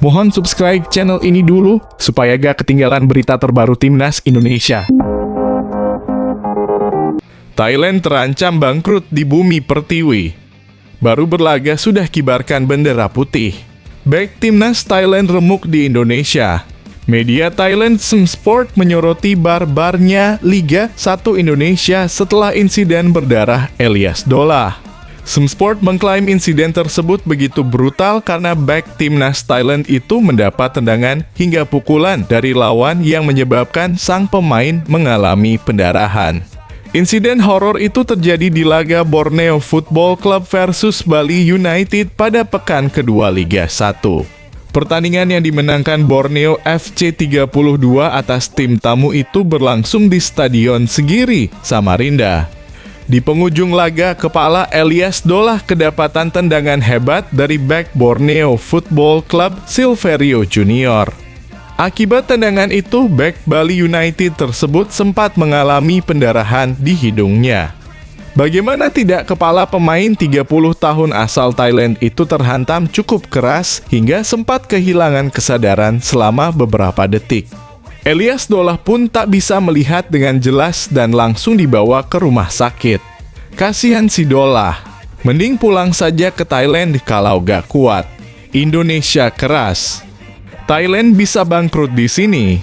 Mohon subscribe channel ini dulu, supaya gak ketinggalan berita terbaru Timnas Indonesia. Thailand terancam bangkrut di bumi pertiwi. Baru berlaga sudah kibarkan bendera putih. Back Timnas Thailand remuk di Indonesia. Media Thailand Sport menyoroti barbarnya Liga 1 Indonesia setelah insiden berdarah Elias Dolah. Sport mengklaim insiden tersebut begitu brutal karena back Timnas Thailand itu mendapat tendangan hingga pukulan dari lawan yang menyebabkan sang pemain mengalami pendarahan. Insiden horor itu terjadi di laga Borneo Football Club versus Bali United pada pekan kedua Liga 1. Pertandingan yang dimenangkan Borneo FC 32 atas tim tamu itu berlangsung di Stadion Segiri, Samarinda. Di penghujung laga, kepala Elias Dolah kedapatan tendangan hebat dari back Borneo Football Club Silverio Junior. Akibat tendangan itu, back Bali United tersebut sempat mengalami pendarahan di hidungnya. Bagaimana tidak, kepala pemain 30 tahun asal Thailand itu terhantam cukup keras hingga sempat kehilangan kesadaran selama beberapa detik. Elias Dolah pun tak bisa melihat dengan jelas dan langsung dibawa ke rumah sakit. Kasihan si Dolah, mending pulang saja ke Thailand kalau gak kuat. Indonesia keras. Thailand bisa bangkrut di sini.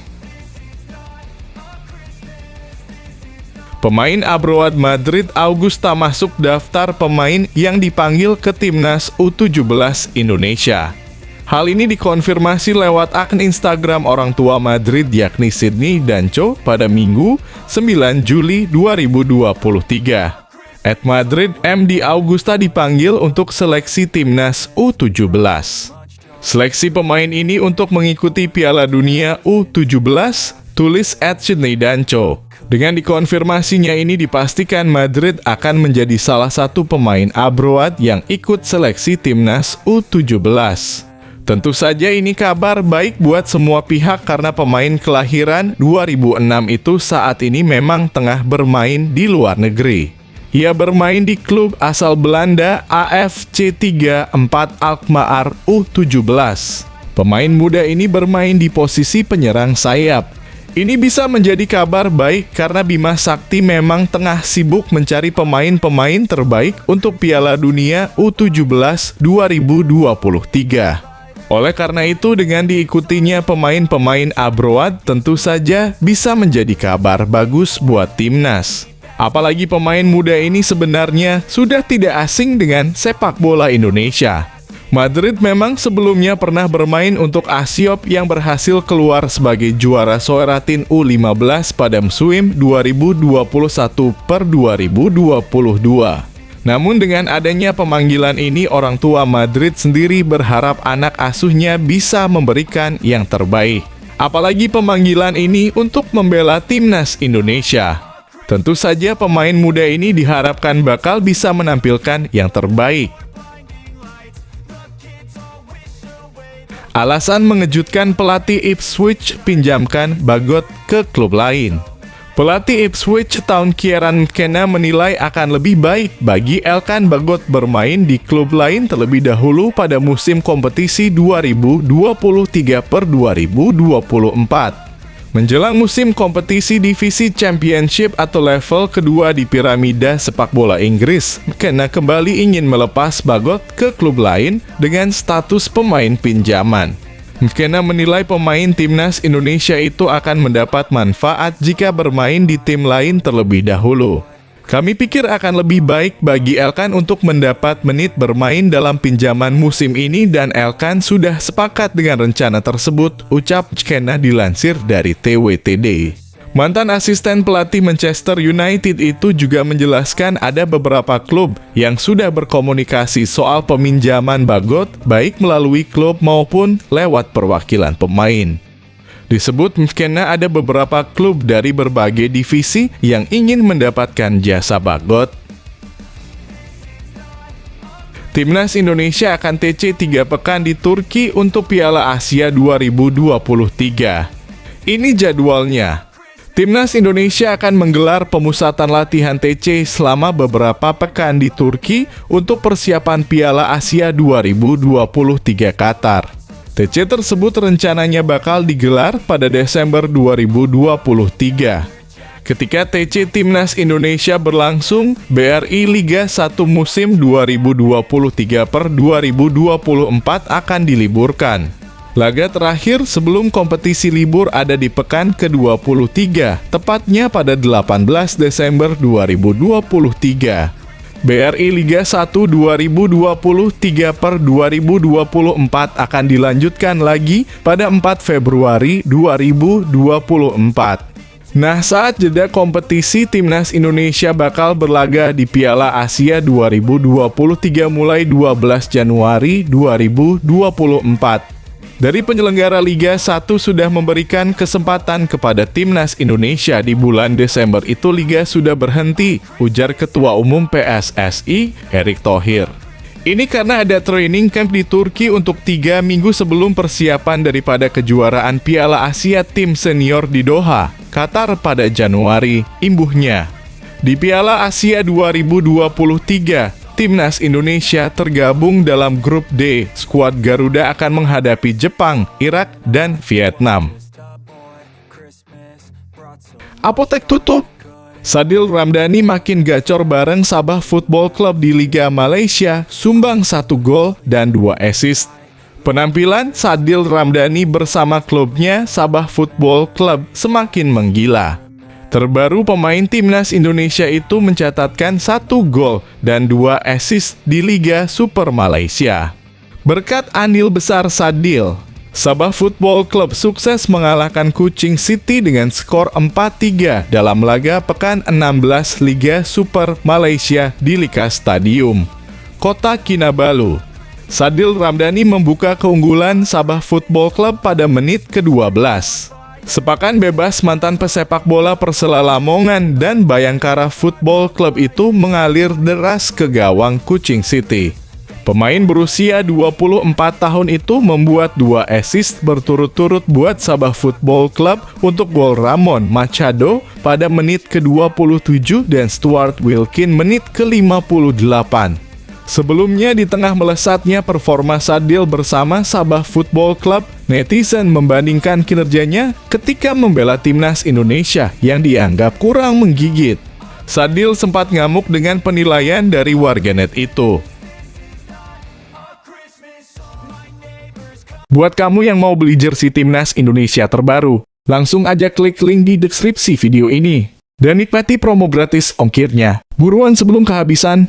Pemain Abroad Madrid Augusta masuk daftar pemain yang dipanggil ke Timnas U17 Indonesia. Hal ini dikonfirmasi lewat akun Instagram orang tua Madrid yakni Sydney Danco pada Minggu 9 Juli 2023. @Madrid MD Augusta dipanggil untuk seleksi Timnas U17. Seleksi pemain ini untuk mengikuti Piala Dunia U17, tulis @Sydney Danco. Dengan dikonfirmasinya ini dipastikan Madrid akan menjadi salah satu pemain abroad yang ikut seleksi Timnas U17. Tentu saja ini kabar baik buat semua pihak karena pemain kelahiran 2006 itu saat ini memang tengah bermain di luar negeri. Ia bermain di klub asal Belanda AFC 34 Alkmaar U17. Pemain muda ini bermain di posisi penyerang sayap. Ini bisa menjadi kabar baik karena Bima Sakti memang tengah sibuk mencari pemain-pemain terbaik untuk Piala Dunia U17 2023. Oleh karena itu, dengan diikutinya pemain-pemain abroad, tentu saja bisa menjadi kabar bagus buat Timnas. Apalagi pemain muda ini sebenarnya sudah tidak asing dengan sepak bola Indonesia. Madrid memang sebelumnya pernah bermain untuk Asiop yang berhasil keluar sebagai juara Soeratin U15 pada musim 2021-2022. Namun dengan adanya pemanggilan ini, orang tua Madrid sendiri berharap anak asuhnya bisa memberikan yang terbaik. Apalagi pemanggilan ini untuk membela Timnas Indonesia. Tentu saja pemain muda ini diharapkan bakal bisa menampilkan yang terbaik. Alasan mengejutkan pelatih Ipswich pinjamkan Bagot ke klub lain. Pelatih Ipswich Town Kieran McKenna menilai akan lebih baik bagi Elkan Bagot bermain di klub lain terlebih dahulu pada musim kompetisi 2023-2024. Menjelang musim kompetisi divisi Championship atau level kedua di piramida sepak bola Inggris, McKenna kembali ingin melepas Bagot ke klub lain dengan status pemain pinjaman. McKenna menilai pemain Timnas Indonesia itu akan mendapat manfaat jika bermain di tim lain terlebih dahulu. Kami pikir akan lebih baik bagi Elkan untuk mendapat menit bermain dalam pinjaman musim ini dan Elkan sudah sepakat dengan rencana tersebut, ucap McKenna dilansir dari TWTD. Mantan asisten pelatih Manchester United itu juga menjelaskan ada beberapa klub yang sudah berkomunikasi soal peminjaman Bagot baik melalui klub maupun lewat perwakilan pemain. Disebut McKenna ada beberapa klub dari berbagai divisi yang ingin mendapatkan jasa Bagot. Timnas Indonesia akan TC 3 pekan di Turki untuk Piala Asia 2023. Ini jadwalnya. Timnas Indonesia akan menggelar pemusatan latihan TC selama beberapa pekan di Turki untuk persiapan Piala Asia 2023 Qatar. TC tersebut rencananya bakal digelar pada Desember 2023. Ketika TC Timnas Indonesia berlangsung, BRI Liga 1 musim 2023/2024 akan diliburkan. Laga terakhir sebelum kompetisi libur ada di pekan ke-23, tepatnya pada 18 Desember 2023. BRI Liga 1 2023/2024 akan dilanjutkan lagi pada 4 Februari 2024. Nah, saat jeda kompetisi, Timnas Indonesia bakal berlaga di Piala Asia 2023 mulai 12 Januari 2024. Dari penyelenggara Liga 1 sudah memberikan kesempatan kepada Timnas Indonesia di bulan Desember itu Liga sudah berhenti, ujar Ketua Umum PSSI, Erick Thohir. Ini karena ada training camp di Turki untuk 3 minggu sebelum persiapan daripada kejuaraan Piala Asia Tim Senior di Doha, Qatar pada Januari, imbuhnya. Di Piala Asia 2023, Timnas Indonesia tergabung dalam grup D. Skuad Garuda akan menghadapi Jepang, Irak, dan Vietnam. Apotek tutup. Sadil Ramdhani makin gacor bareng Sabah Football Club di Liga Malaysia, sumbang 1 gol dan 2 assist. Penampilan Sadil Ramdhani bersama klubnya Sabah Football Club semakin menggila. Terbaru pemain Timnas Indonesia itu mencatatkan 1 gol dan 2 assist di Liga Super Malaysia. Berkat andil besar Sadil, Sabah Football Club sukses mengalahkan Kuching City dengan skor 4-3 dalam laga pekan 16 Liga Super Malaysia di Lika Stadium, Kota Kinabalu. Sadil Ramdhani membuka keunggulan Sabah Football Club pada menit ke-12. Sepakan bebas mantan pesepak bola Persela Lamongan dan Bayangkara Football Club itu mengalir deras ke gawang Kuching City. Pemain berusia 24 tahun itu membuat 2 assist berturut-turut buat Sabah Football Club untuk gol Ramon Machado pada menit ke-27 dan Stuart Wilkin menit ke-58. Sebelumnya, di tengah melesatnya performa Sadil bersama Sabah Football Club, netizen membandingkan kinerjanya ketika membela Timnas Indonesia yang dianggap kurang menggigit. Sadil sempat ngamuk dengan penilaian dari warganet itu. Buat kamu yang mau beli jersey Timnas Indonesia terbaru, langsung aja klik link di deskripsi video ini. Dan nikmati promo gratis ongkirnya. Buruan sebelum kehabisan.